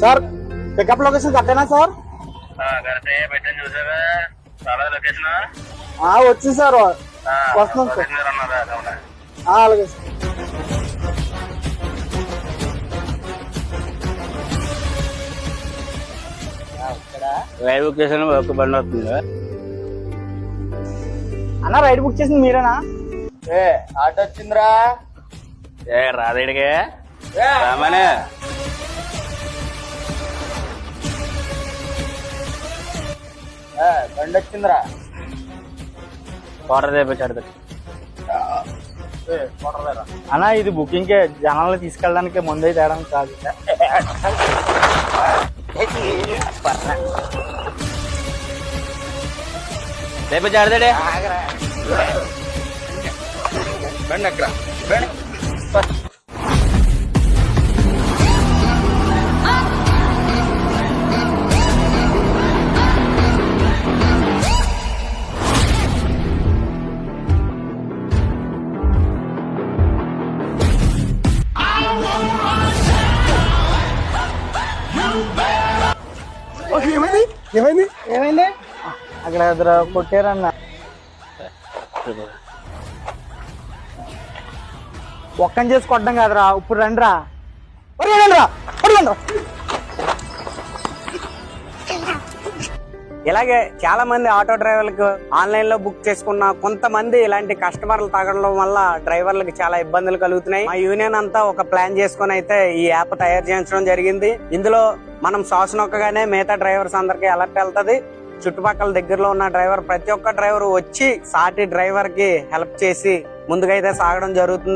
Sir pickup location కట్టేనా sir? పెట్టని చూసావా లొకేషన్ వచ్చింది సార్, వస్తున్నాం సార్. అలాగే సార్. రైడ్ బుక్ చేసిన ఒక బండి వస్తుంది. అన్న రైడ్ బుక్ చేసింది మీరేనా? ఆటో వచ్చిందిరా. రాదేడిగే రామనే బండి వచ్చిందిరా. కోటర్ తెప్పించాడు. అన్న ఇది బుకింగ్ కే, జనాలు తీసుకెళ్ళడానికి ముందే తేడానికి కాదు. తెప్పించాడే బండి అక్కడ బండి ఏమైంది ఏమైంది? అక్కడ ఇద్దరు కొట్టారన్న. ఒక్కని చేసి కొట్టడం కాదురా, ఇప్పుడు రండి రా. ఇలాగే చాలా మంది ఆటో డ్రైవర్లకు ఆన్లైన్ లో బుక్ చేసుకున్న కొంతమంది ఇలాంటి కస్టమర్లు తగలడం వల్ల డ్రైవర్లకు చాలా ఇబ్బందులు కలుగుతున్నాయి. మా యూనియన్ అంతా ఒక ప్లాన్ చేసుకుని అయితే ఈ యాప్ తయారు చేయించడం జరిగింది. ఇందులో మనం శ్వాస నొక్కగానే మిగతా డ్రైవర్స్ అందరికి అలర్ట్ వెళ్తది. చుట్టుపక్కల దగ్గరలో ఉన్న డ్రైవర్ ప్రతి ఒక్క డ్రైవర్ వచ్చి సాటి డ్రైవర్ కి హెల్ప్ చేసి ముందుకైతే సాగడం జరుగుతుంది.